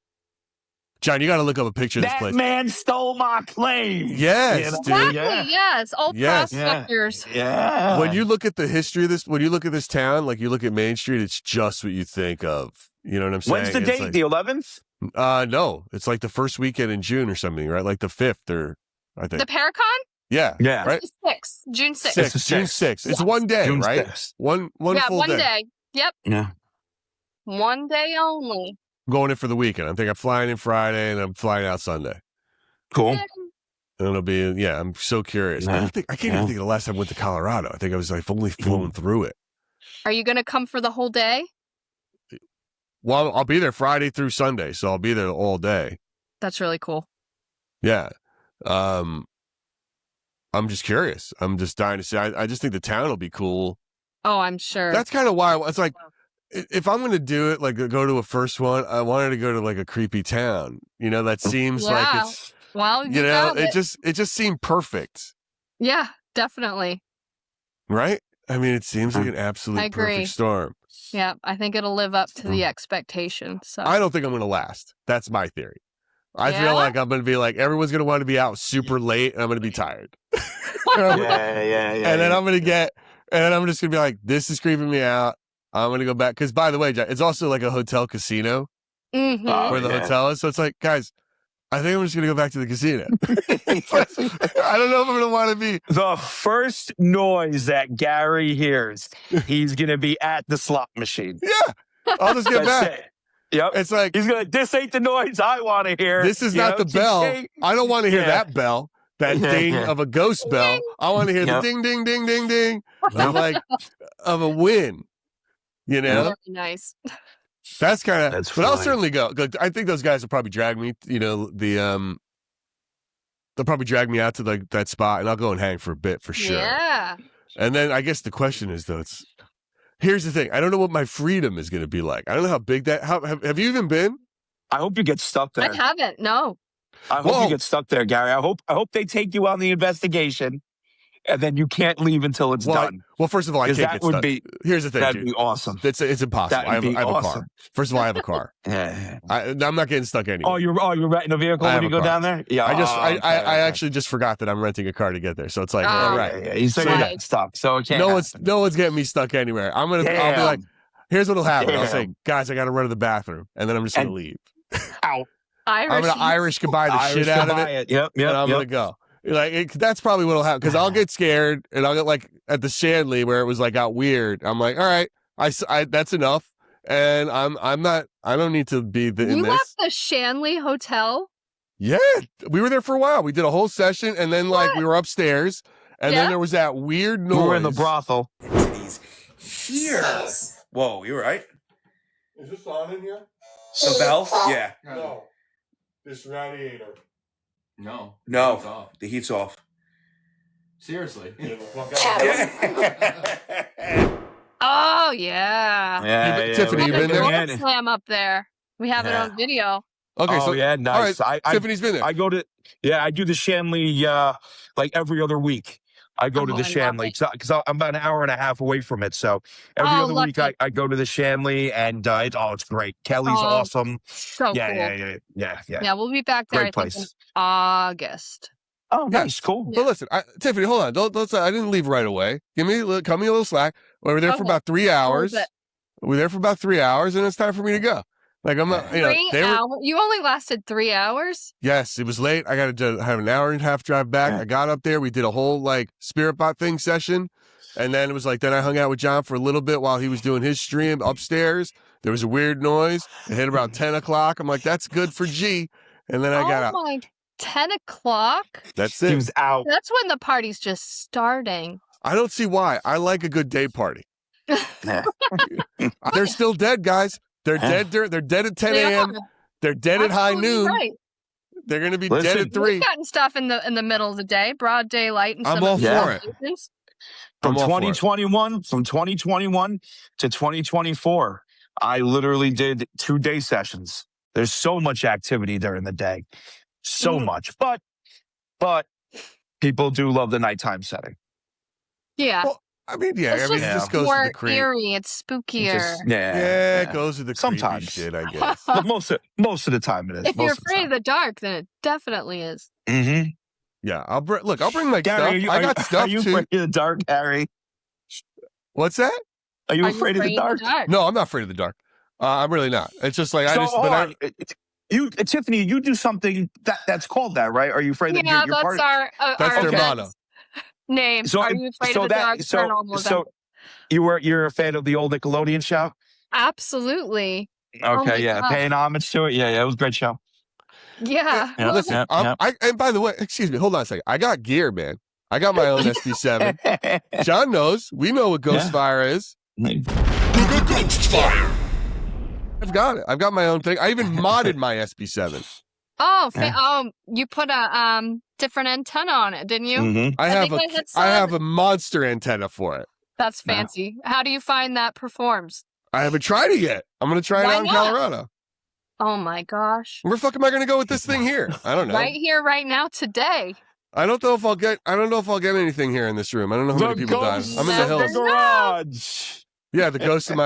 C: John, you got to look up a picture of this place.
A: That man stole my plane.
C: Yes, dude.
B: Exactly, yes. Old prospectors.
A: Yeah.
C: When you look at the history of this, when you look at this town, like you look at Main Street, it's just what you think of. You know what I'm saying?
A: When's the date?
C: Like,
A: the 11th?
C: No. It's like the first weekend in June or something, right? Like the 5th or I think.
B: The Paracon?
C: Yeah.
A: Right?
B: June 6th.
C: June 6th. It's one day,
A: June
C: right?
A: 6th.
C: One full
B: one
C: day.
B: day. Yep.
A: Yeah.
B: One day only.
C: I'm going in for the weekend. I think I'm flying in Friday and I'm flying out Sunday.
A: Cool.
B: Yeah.
C: And it'll be, I'm so curious.
A: Yeah.
C: I can't even think of the last time I went to Colorado. I think I was like only flown through it.
B: Are you going to come for the whole day?
C: Well, I'll be there Friday through Sunday, so I'll be there all day.
B: That's really cool.
C: Yeah. I'm just curious. I'm just dying to see. I just think the town will be cool.
B: Oh, I'm sure.
C: That's kind of why it's like, if I'm going to do it, like go to a first one, I wanted to go to like a creepy town. That seems like it's,
B: well,
C: it just seemed perfect.
B: Yeah, definitely.
C: Right? I mean, it seems like an absolute perfect storm.
B: Yeah, I think it'll live up to the expectation. So
C: I don't think I'm going to last. That's my theory. I feel like I'm going to be like, everyone's going to want to be out super late and I'm going to be tired.
A: Yeah.
C: And then I'm going to I'm just going to be like, this is creeping me out. I'm going to go back. Because by the way, it's also like a hotel casino where the hotel is. So it's like, guys, I think I'm just going to go back to the casino. I don't know if I'm going to want to be.
A: The first noise that Gary hears, he's going to be at the slot machine.
C: Yeah. I'll just get back.
A: It. Yep.
C: It's like,
A: this ain't the noise I want to hear.
C: This is not the bell. I don't want to hear that bell. That ding of a ghost bell. I want to hear the ding, ding, ding, ding, ding of a win.
B: Very nice.
C: That's kind of. But I'll
A: fine.
C: certainly go. I think those guys will probably drag me. They'll probably drag me out to that spot, and I'll go and hang for a bit for sure.
B: Yeah.
C: And then I guess the question is though, here's the thing. I don't know what my freedom is going to be like. I don't know how big that. Have you even been?
A: I hope you get stuck there.
B: I haven't. No.
A: I hope you get stuck there, Gary. I hope they take you on the investigation, and then you can't leave until it's done.
C: Well, first of all, I can't get stuck. Here's the thing,
A: that'd be awesome.
C: It's impossible. I have a car. First of all, I have a car.
A: Yeah.
C: I'm not getting stuck anywhere.
A: Oh, you're renting a vehicle when you go down there? Yeah.
C: I actually just forgot that I'm renting a car to get there. So it's like, all right.
A: Yeah, you still get stuck. So it can't
C: no one's getting me stuck anywhere. I'll be like, here's what'll happen. I'll say, guys, I got to run to the bathroom, and then I'm just gonna leave.
A: Out.
B: Irish.
C: I'm gonna Irish goodbye the shit out of it.
A: Yep.
C: And I'm gonna go. Like that's probably what'll happen because I'll get scared and I'll get like at the Shanley where it was like got weird. I'm like, all right, I that's enough, and I'm not. I don't need to be in
B: You
C: this.
B: left the Shanley Hotel?
C: Yeah, we were there for a while. We did a whole session, and then like we were upstairs, and then there was that weird noise.
A: We were in the brothel.
D: Here. Whoa, you right?
C: Is this on in here?
D: The bell? Yeah.
C: No, this radiator.
D: No.
C: It's
D: off. The heat's off.
E: Seriously.
B: Oh, yeah.
A: Yeah,
C: Tiffany, you been there?
B: Door slam up there. We have it on video.
C: Okay, so
A: yeah, nice.
C: All right, Tiffany's been there.
A: I go to I do the Shanley like every other week. I go to the Shanley because I'm about an hour and a half away from it. So every other week I go to the Shanley and it's great. Kelly's awesome.
B: So cool.
A: Yeah.
B: Yeah, we'll be back there.
A: Great place.
B: In August.
A: Oh, nice, cool.
C: But listen, Tiffany, hold on. Don't. I didn't leave right away. Cut me a little slack. We were there for about 3 hours. We were there for about 3 hours, and it's time for me to go. Like I'm not. You know,
B: you only lasted 3 hours.
C: Yes, it was late. I got to have an hour and a half drive back. I got up there. We did a whole like spirit bot thing session, and then it was like then I hung out with John for a little bit while he was doing his stream upstairs. There was a weird noise. It hit about 10 o'clock. I'm like, that's good for G. And then I got out.
B: 10 o'clock?
C: That's it.
A: He was out.
B: That's when the party's just starting.
C: I don't see why. I like a good day party. They're still dead, guys. They're dead. They're dead at 10 a.m. They're dead at high noon.
B: Right.
C: They're going to be dead at 3.
B: We've gotten stuff in the middle of the day, broad daylight, and
C: I'm all for it.
A: From 2021 to 2024, I literally did 2 day sessions. There's so much activity during the day. So much. But people do love the nighttime setting.
B: Yeah.
C: Well, I mean, it just goes
B: more
C: to the creep.
B: eerie. It's spookier.
C: It goes to the
A: sometimes
C: creepy shit, I guess.
A: But most of the time it is.
B: If you're afraid of the dark, then it definitely is.
A: Mm-hmm.
C: Yeah, I'll bring my
A: Gary,
C: stuff. I got stuff
A: Are you
C: too.
A: afraid of the dark, Harry?
C: What's that?
A: Are you afraid of the dark?
C: No, I'm not afraid of the dark. I'm really not. It's just like
A: Tiffany, you do something that's called that, right? Are you afraid that
B: you're
A: part?
C: That's their motto.
B: Name.
A: So,
B: are you afraid of the dark?
A: So you're a fan of the old Nickelodeon show?
B: Absolutely.
A: Okay, paying homage to it. Yeah, it was a great show.
B: Yeah.
C: Listen, and by the way, excuse me, hold on a second. I got gear, man. I got my own SB7. John knows. We know what Ghostfire is. Ghostfire. I've got it. I've got my own thing. I even modded my SB7.
B: Oh, you put a different antenna on it, didn't you?
A: Mm-hmm.
C: I have a monster antenna for it.
B: That's fancy. How do you find that performs?
C: I haven't tried it yet. I'm going to try it out in Colorado.
B: Oh my gosh.
C: Where the fuck am I going to go with this thing here? I don't know.
B: Right here, right now, today.
C: I don't know if I'll get anything here in this room. I don't know how many people died. I'm in the hills.
A: Garage.
C: Yeah, the ghost of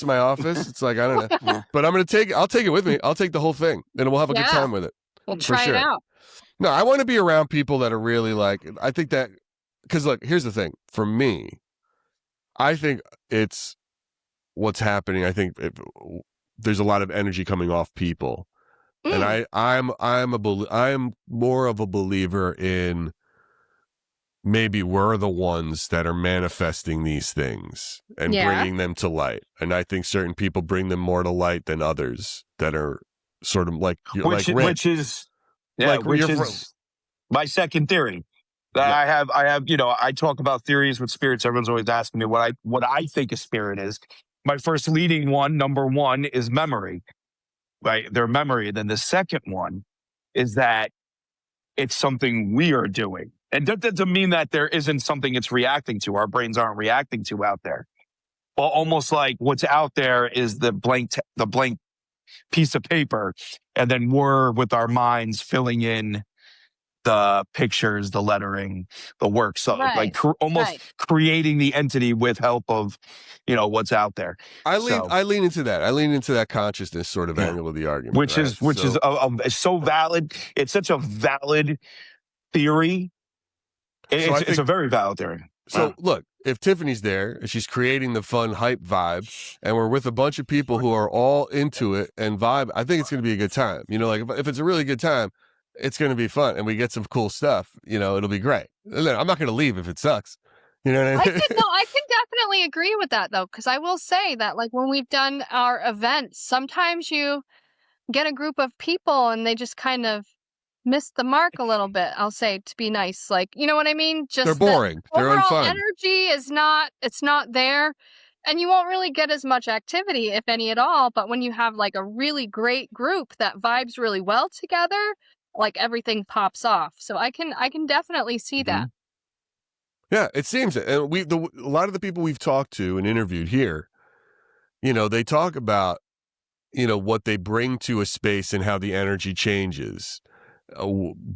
C: my office. It's like I don't know. But I'll take it with me. I'll take the whole thing. And we'll have a good time with it.
B: We'll try it out.
C: No, I want to be around people that are really like I think that because look, here's the thing. For me, I think it's what's happening. I think there's a lot of energy coming off people. And I'm more of a believer in maybe we're the ones that are manifesting these things and bringing them to light. And I think certain people bring them more to light than others that are sort of like
A: which is my second theory. I have I talk about theories with spirits. Everyone's always asking me what I think a spirit is. My first leading one, number one, is memory. Right, their memory. Then the second one is that it's something we are doing. And that doesn't mean that there isn't something it's reacting to. Our brains aren't reacting to out there. Well, almost like what's out there is the blank piece of paper. And then we're with our minds filling in the pictures, the lettering, the work. So creating the entity with help of, what's out there.
C: I lean into that. I lean into that consciousness sort of angle of the argument.
A: Which is so valid. It's such a valid theory. It's a very valid theory.
C: So look, if Tiffany's there and she's creating the fun hype vibe, and we're with a bunch of people who are all into it and vibe, I think it's going to be a good time. You know, like if it's a really good time, it's going to be fun, and we get some cool stuff. You know, it'll be great. And then I'm not going to leave if it sucks. You know what I mean?
B: I can definitely agree with that though, because I will say that like when we've done our events, sometimes you get a group of people and they just kind of miss the mark a little bit. I'll say, to be nice, like, you know what I mean? Just
C: they're boring. They're
B: overall
C: unfun.
B: energy is not there, and you won't really get as much activity, if any at all. But when you have like a really great group that vibes really well together, like everything pops off. So I can definitely see that.
C: Yeah, it seems, and a lot of the people we've talked to and interviewed here, you know, they talk about, you know, what they bring to a space and how the energy changes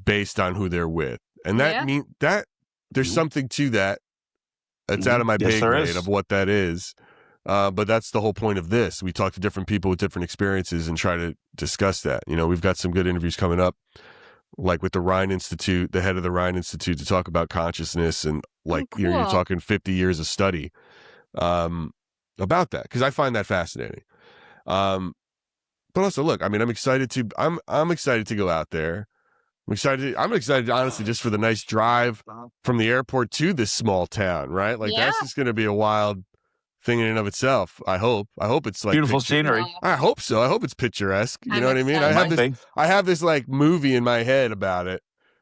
C: based on who they're with, and that there's something to that. That's out of my pay grade of what that is, but that's the whole point of this. We talk to different people with different experiences and try to discuss that. You know, we've got some good interviews coming up, like with the Rhine Institute, the head of the Rhine Institute, to talk about consciousness and like
B: cool.
C: you're talking 50 years of study about that, because I find that fascinating. But also, look, I mean, I'm excited to go out there. I'm excited, honestly, just for the nice drive from the airport to this small town, right? Like that's just going to be a wild thing in and of itself. I hope it's like
A: beautiful scenery.
C: I hope so. I hope it's picturesque. You know what I mean? I have this like movie in my head about it,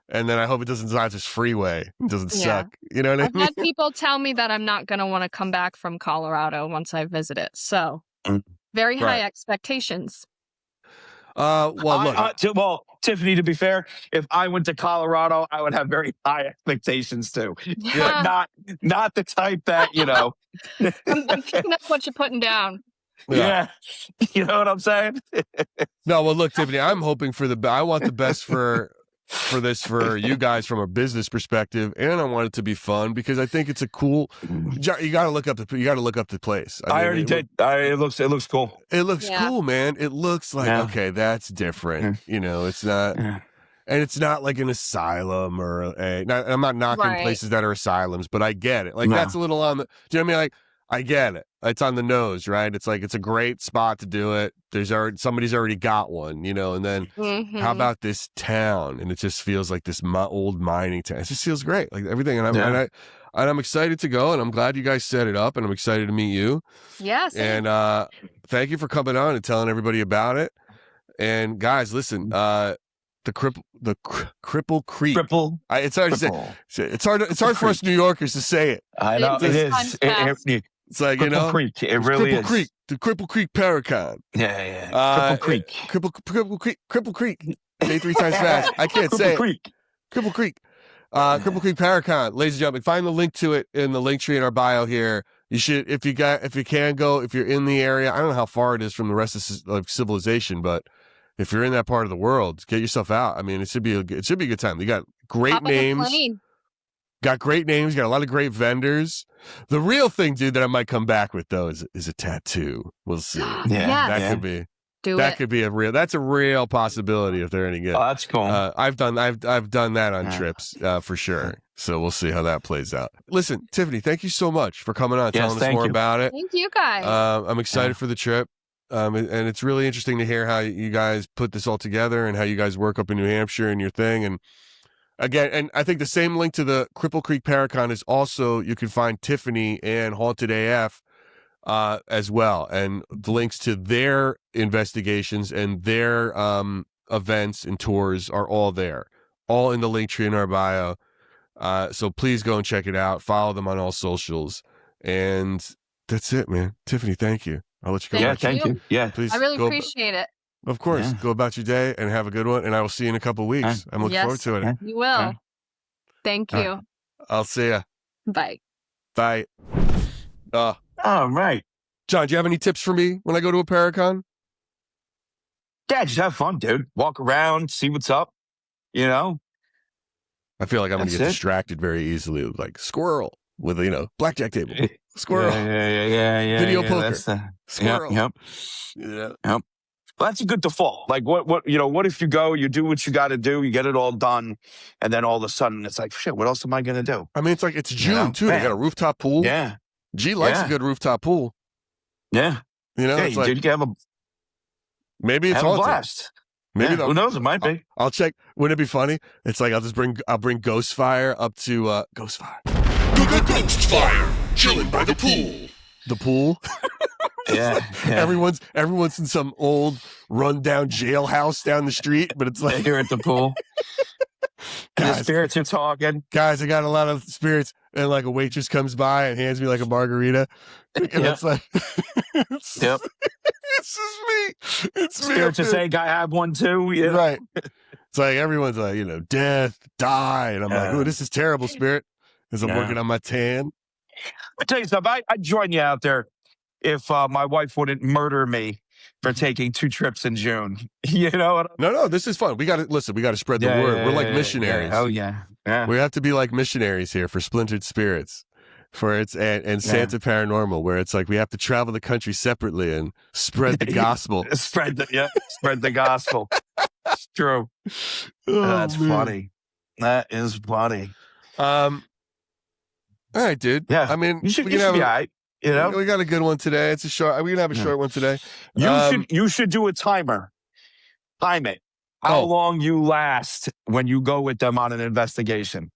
C: and then I hope it's not just freeway. It doesn't suck. You know what I mean?
B: I've had people tell me that I'm not going to want to come back from Colorado once I visit it. So very high expectations.
A: Well, Tiffany, to be fair, if I went to Colorado, I would have very high expectations too.
B: Yeah.
A: Not the type that, you know.
B: I'm picking up what you're putting down.
A: Yeah. You know what I'm saying?
C: No, well, look, Tiffany, I'm hoping I want the best for you guys from a business perspective, and I want it to be fun because I think it's a cool. You got to look up the place.
A: I already did. It looks cool.
C: It looks cool, man. It looks like okay, that's different. You know, it's not, and it's not like an asylum or I'm not knocking places that are asylums, but I get it. Like that's a little on the. Do you know what I mean? Like I get it. It's on the nose, right? It's like it's a great spot to do it. Somebody's already got one, you know. And then how about this town? And it just feels like this old mining town. It just feels great, like everything. And I'm excited to go, and I'm glad you guys set it up, and I'm excited to meet you.
B: Yes.
C: And thank you for coming on and telling everybody about it. And guys, listen, the Cripple Creek. It's hard to say. It's hard for us New Yorkers to say it.
A: I know it is.
C: It's like,
A: Cripple Creek. It really
C: Cripple
A: is.
C: Creek, the Cripple Creek Paracon.
A: Yeah. Cripple Creek.
C: Cripple Creek. Say 3 times fast. I can't say it. Cripple Creek. Cripple Creek Paracon. Ladies and gentlemen, find the link to it in the link tree in our bio here. You should, if you can go, if you're in the area. I don't know how far it is from the rest of civilization, but if you're in that part of the world, get yourself out. I mean, it should be a good time. You got great names. Got great names, got a lot of great vendors. The real thing, dude, that I might come back with though is a tattoo. We'll see. Could be. That's a real possibility if they're any good.
A: Oh, that's cool.
C: I've done that on trips for sure. So we'll see how that plays out. Listen, Tiffany, thank you so much for coming on, telling us more about it.
B: Thank you guys.
C: I'm excited for the trip. And it's really interesting to hear how you guys put this all together and how you guys work up in New Hampshire and your thing. And again, and I think the same link to the Cripple Creek Paracon is also, you can find Tiffany and Haunted AF as well. And the links to their investigations and their events and tours are all there, all in the link tree in our bio. So please go and check it out. Follow them on all socials. And that's it, man. Tiffany, thank you. I'll let you go.
A: Thank you. Yeah,
C: please.
B: I really appreciate it.
C: Of course. Go about your day and have a good one. And I will see you in a couple of weeks. I'm looking forward to it.
B: You will. Thank you.
C: I'll see ya.
B: Bye.
C: Bye.
A: All right.
C: John, do you have any tips for me when I go to a Paracon?
A: Yeah, just have fun, dude. Walk around, see what's up. You know?
C: I feel like I'm going to get distracted very easily. Like squirrel with a blackjack table. Squirrel.
A: Yeah.
C: Video poker. Squirrel.
A: Yep.
C: Yeah.
A: Yep. Well, that's a good default. Like what if you go, you do what you got to do, you get it all done, and then all of a sudden it's like, shit, what else am I going to do?
C: I mean, it's like it's June too. They got a rooftop pool.
A: Yeah.
C: G likes a good rooftop pool.
A: Yeah.
C: You know, it's like, maybe it's
A: have a
C: haunted.
A: blast.
C: Maybe
A: who knows? It might be.
C: I'll check. Wouldn't it be funny? It's like I'll bring Ghost Fire up to Ghost Fire.
F: Ghost Fire, chilling by the pool.
C: The pool.
A: Yeah.
C: Everyone's in some old rundown jailhouse down the street, but it's like
A: you're at the pool. And the spirits are talking.
C: Guys, I got a lot of spirits, and like a waitress comes by and hands me like a margarita, and it's like,
A: yep.
C: This is me. It's me.
A: Spirits just saying, I have one too. Yeah.
C: Right. It's like everyone's like, death, die, and I'm like, oh, this is terrible, spirit. As I'm working on my tan.
A: I'll tell you something. I'd join you out there if my wife wouldn't murder me for taking 2 trips in June. You know what?
C: No, this is fun. We got to spread the word. We're like missionaries.
A: Oh yeah.
C: We have to be like missionaries here for Splintered Spirits, and Santa Paranormal, where it's like we have to travel the country separately and spread the gospel.
A: spread the gospel. It's true. That's funny. That is funny.
C: All right, dude.
A: Yeah.
C: I mean,
A: you should be all right. You know,
C: we got a good one today. It's a short. We're gonna have a short one today.
A: You should do a timer. Time it. How long you last when you go with them on an investigation.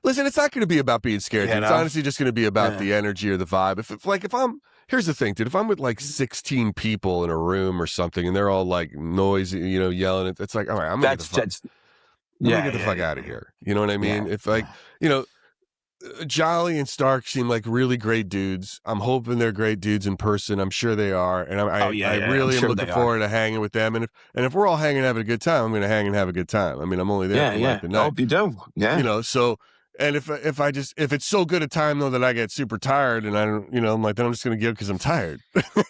C: Listen, it's not going to be about being scared. It's honestly just going to be about the energy or the vibe. Here's the thing, dude. If I'm with like 16 people in a room or something, and they're all like noisy, yelling, it's like, all right, I'm gonna get the fuck out of here. You know what I mean? If Jolly and Stark seem like really great dudes. I'm hoping they're great dudes in person. I'm sure they are, and I really am looking forward to hanging with them. And if we're all hanging and having a good time, I'm going to hang and have a good time. I mean, I'm only there for like the night.
A: I hope you do. Yeah.
C: So, and if it's so good a time though that I get super tired and I don't, I'm like, then I'm just going to give because I'm tired.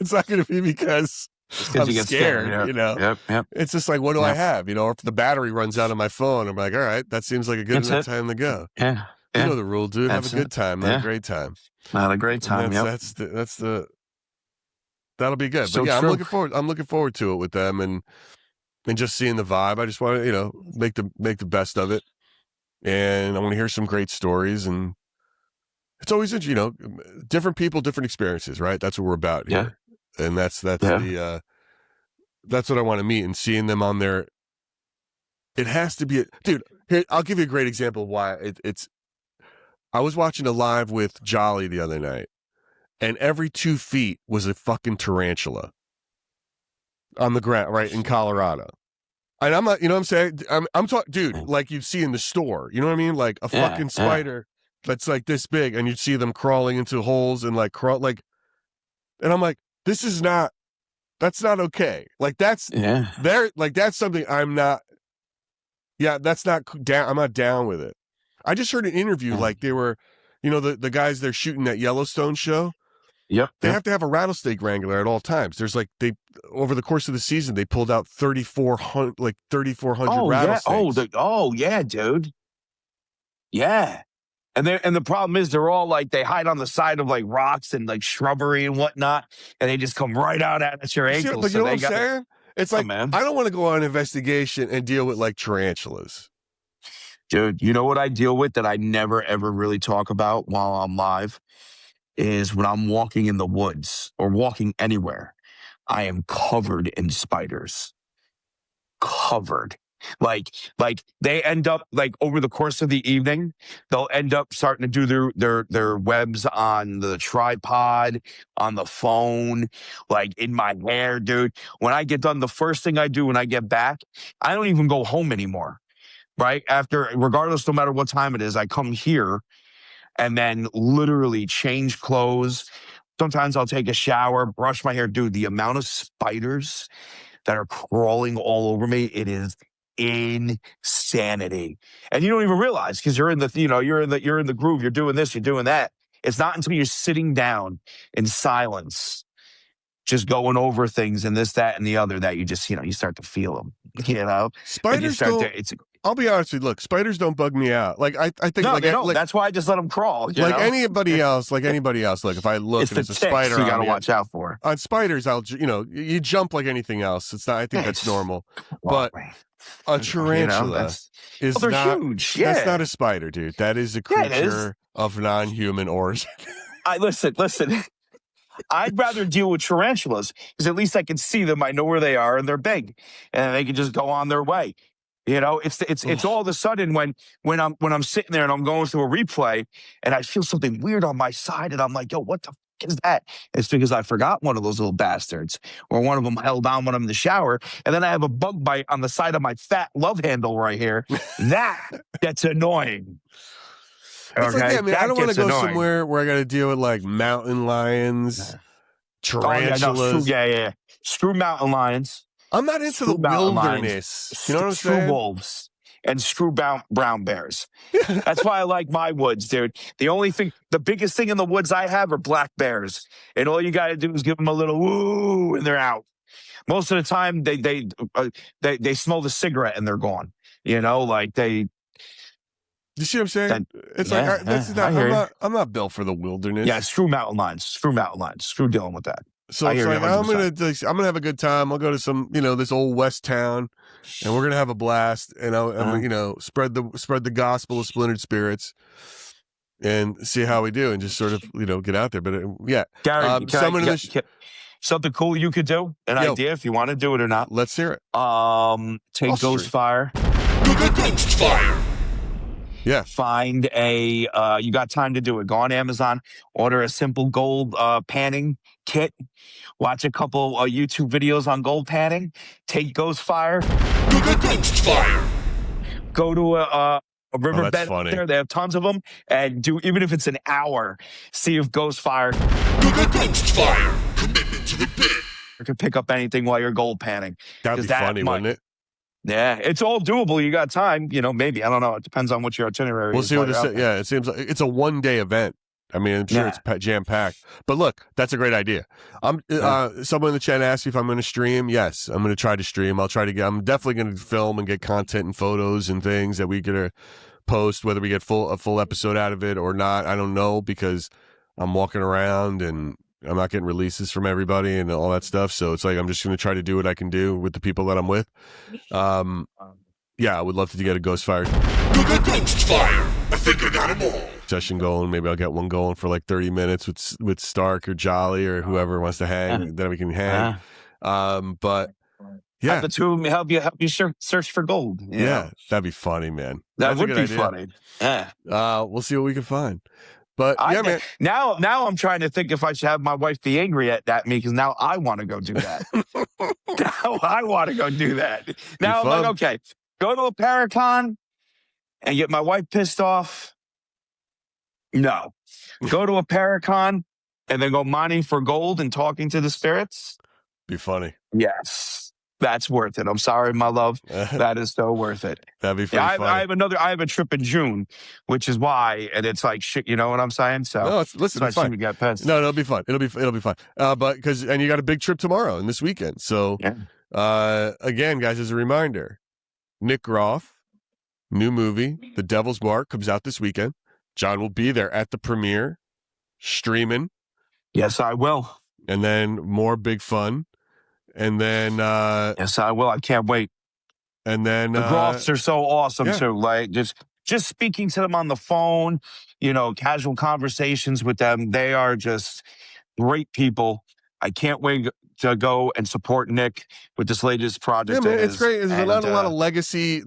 C: It's not going to be because I'm scared.
A: Yep.
C: It's just like, what do I have? Or if the battery runs out on my phone, I'm like, all right, that seems like a good enough time to go.
A: Yeah.
C: You know the rule, dude. Have a good time, not a great time.
A: Not a great time.
C: That'll be good.
A: So
C: but yeah,
A: true.
C: I'm looking forward to it with them and just seeing the vibe. I just want to, make the best of it. And I want to hear some great stories. And it's always, different people, different experiences, right? That's what we're about here. And that's what I want to meet, and seeing them on their, it has to be dude, here, I'll give you a great example of why it's, I was watching a live with Jolly the other night, and every 2 feet was a fucking tarantula on the ground, right, in Colorado. And I'm not, you know what I'm saying? I'm talking, dude, like you'd see in the store, you know what I mean? Like a fucking spider that's like this big, and you'd see them crawling into holes and and I'm like, that's not okay. Like that's something I'm not down. I'm not down with it. I just heard an interview, like they were, the guys they're shooting that Yellowstone show.
A: Yep.
C: They have to have a rattlesnake wrangler at all times. There's like over the course of the season, they pulled out 3,400 rattlesnakes.
A: Yeah, dude. Yeah. And the problem is they're all like, they hide on the side of like rocks and like shrubbery and whatnot, and they just come right out at your ankles.
C: But you know what I'm saying? It's like, I don't want to go on an investigation and deal with like tarantulas.
A: Dude, you know what I deal with that I never, ever really talk about while I'm live is when I'm walking in the woods or walking anywhere, I am covered in spiders. Covered. Like they end up like over the course of the evening, they'll end up starting to do their webs on the tripod, on the phone, like in my hair, dude. When I get done, the first thing I do when I get back, I don't even go home anymore. Right after, regardless, no matter what time it is, I come here and then literally change clothes. Sometimes I'll take a shower, brush my hair. Dude, the amount of spiders that are crawling all over me, it is insanity. And you don't even realize because you're in the groove, you're doing this, you're doing that. It's not until you're sitting down in silence, just going over things and this, that, and the other that you just, you start to feel them,
C: Spiders I'll be honest with you. Look, spiders don't bug me out. Like I think
A: No,
C: like
A: they don't.
C: like,
A: That's why I just let them crawl.
C: like anybody else. Look, if I look
A: it's
C: and
A: the
C: there's a
A: ticks
C: spider
A: you got
C: on
A: to
C: me,
A: watch out for.
C: on spiders, you jump like anything else. It's not. I think that's normal. But a tarantula is
A: they're
C: not
A: huge. Yeah,
C: that's not a spider, dude. That is a creature of non-human origin.
A: Listen. I'd rather deal with tarantulas because at least I can see them. I know where they are, and they're big, and they can just go on their way. It's all of a sudden when I'm sitting there and I'm going through a replay and I feel something weird on my side and I'm like, yo, what the fuck is that? It's because I forgot one of those little bastards, or one of them held on when I'm in the shower, and then I have a bug bite on the side of my fat love handle right here. That gets annoying.
C: It's like, yeah, man, I don't want to go
A: annoying.
C: somewhere where I got to deal with like mountain lions, tarantulas.
A: Yeah. Screw mountain lions.
C: I'm not into the wilderness. You know what I'm saying?
A: Screw wolves and screw brown bears. That's why I like my woods, dude. The biggest thing in the woods I have are black bears, and all you got to do is give them a little woo, and they're out. Most of the time, they smell the cigarette and they're gone.
C: You see what I'm saying? It's I'm not built for the wilderness.
A: Yeah, screw mountain lions. Screw dealing with that.
C: So it's like I'm gonna have a good time. I'll go to some, this old west town, and we're gonna have a blast. And I'm spread the gospel of splintered spirits, and see how we do, and just sort of get out there. But
A: Gary, something cool you could do. Idea if you want to do it or not.
C: Let's hear it.
A: Take Ghost Fire.
F: Ghost Fire.
C: Yeah.
A: Find you got time to do it. Go on Amazon, order a simple gold panning kit. Watch a couple YouTube videos on gold panning. Take Ghost Fire.
F: Ghost Fire.
A: Go to a riverbed there. They have tons of them. And even if it's an hour, see if Ghost Fire.
F: Ghost Fire. Commitment to the pit.
A: You can pick up anything while you're gold panning.
C: That'd be funny, wouldn't it?
A: Yeah, it's all doable. You got time, maybe. I don't know. It depends on what your itinerary is.
C: We'll see what it says. Yeah, it seems like it's a one-day event. I mean, I'm sure it's jam-packed. But look, that's a great idea. Someone in the chat asked me if I'm going to stream. Yes, I'm going to try to stream. I'm definitely going to film and get content and photos and things that we could post, whether we get a full episode out of it or not. I don't know, because I'm walking around and I'm not getting releases from everybody and all that stuff. So it's like I'm just going to try to do what I can do with the people that I'm with. I would love to get a Ghost Fire.
F: Ghost Fire. I think I got them all.
C: Session going. Maybe I'll get one going for like 30 minutes with Stark or Jolly or whoever wants to hang. Then we can hang. But yeah,
A: have the two of them help you search for gold.
C: Yeah, that'd be funny, man.
A: That would be funny. Yeah.
C: We'll see what we can find. But man.
A: Now I'm trying to think if I should have my wife be angry at me, because now I want to go do that. Now I want to go do that. Now I'm like, okay, go to a paracon and get my wife pissed off. No. Go to a paracon and then go mining for gold and talking to the spirits.
C: Be funny.
A: Yes. That's worth it. I'm sorry, my love. That is so worth it.
C: That'd be funny.
A: I have a trip in June, which is why, and it's like shit. You know what I'm saying? So
C: no, listen, it's fine.
A: Get pissed.
C: No, it'll be fun. It'll be fun. But and you got a big trip tomorrow and this weekend. So again, guys, as a reminder, Nick Groff, new movie, The Devil's Mark, comes out this weekend. John will be there at the premiere, streaming.
A: Yes, I will.
C: And then more big fun. And then
A: yes, I will. I can't wait.
C: And then
A: the Groffs are so awesome too. Like just speaking to them on the phone, casual conversations with them. They are just great people. I can't wait to go and support Nick with this latest project.
C: Yeah, man, it's great. There's not a lot of legacy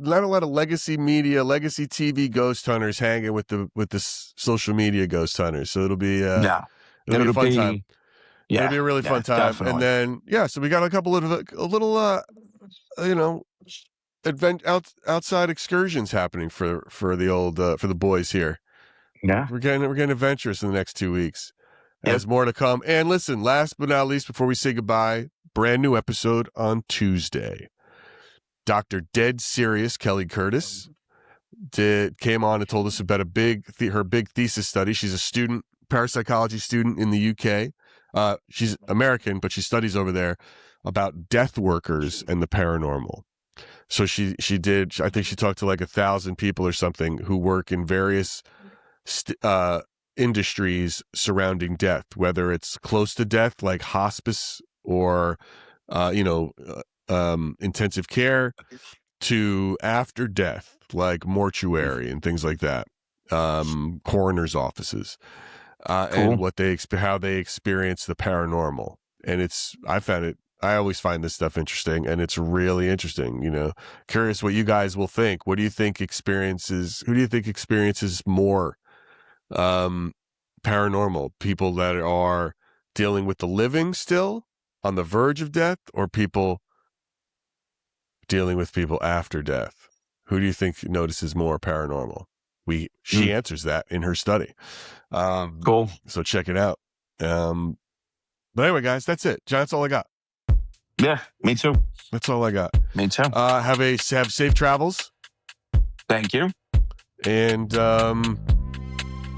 C: media, legacy TV ghost hunters hanging with the social media ghost hunters. So it'll be it'll be a fun time. Yeah, it'll be a really fun time. Definitely. And then so we got a couple of outside excursions happening for the boys here.
A: Yeah,
C: we're getting adventurous in the next 2 weeks. There's more to come. And listen, last but not least, before we say goodbye, brand new episode on Tuesday. Dr. Dead Serious Kelly Curtis came on and told us about her big thesis study. She's a parapsychology student in the UK. She's American, but she studies over there about death workers and the paranormal. So she did. I think she talked to like 1,000 people or something who work in various industries surrounding death, whether it's close to death, like hospice or intensive care, to after death, like mortuary and things like that, coroner's offices, and how they experience the paranormal. And I always find this stuff interesting, and it's really interesting. Curious what you guys will think. Who do you think experiences more paranormal? People that are dealing with the living still on the verge of death, or people dealing with people after death? Who do you think notices more paranormal? She answers that in her study.
A: Cool.
C: So check it out. But anyway, guys, that's it. John, that's all I got.
A: Yeah, me too.
C: That's all I got.
A: Me too.
C: Have safe travels.
A: Thank you.
C: And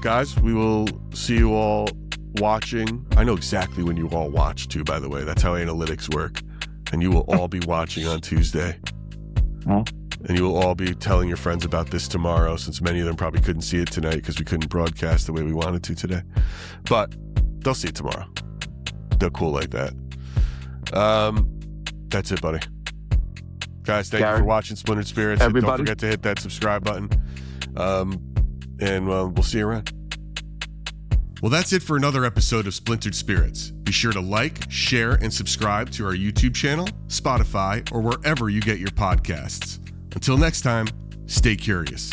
C: guys, we will see you all watching. I know exactly when you all watch too, by the way. That's how analytics work. And you will all be watching on Tuesday. And you will all be telling your friends about this tomorrow, since many of them probably couldn't see it tonight because we couldn't broadcast the way we wanted to today. But they'll see it tomorrow. They're cool like that. That's it, buddy. Guys, thank you for watching Splintered Spirits.
A: Everybody.
C: Don't forget to hit that subscribe button. And we'll see you around. Well, that's it for another episode of Splintered Spirits. Be sure to like, share, and subscribe to our YouTube channel, Spotify, or wherever you get your podcasts. Until next time, stay curious.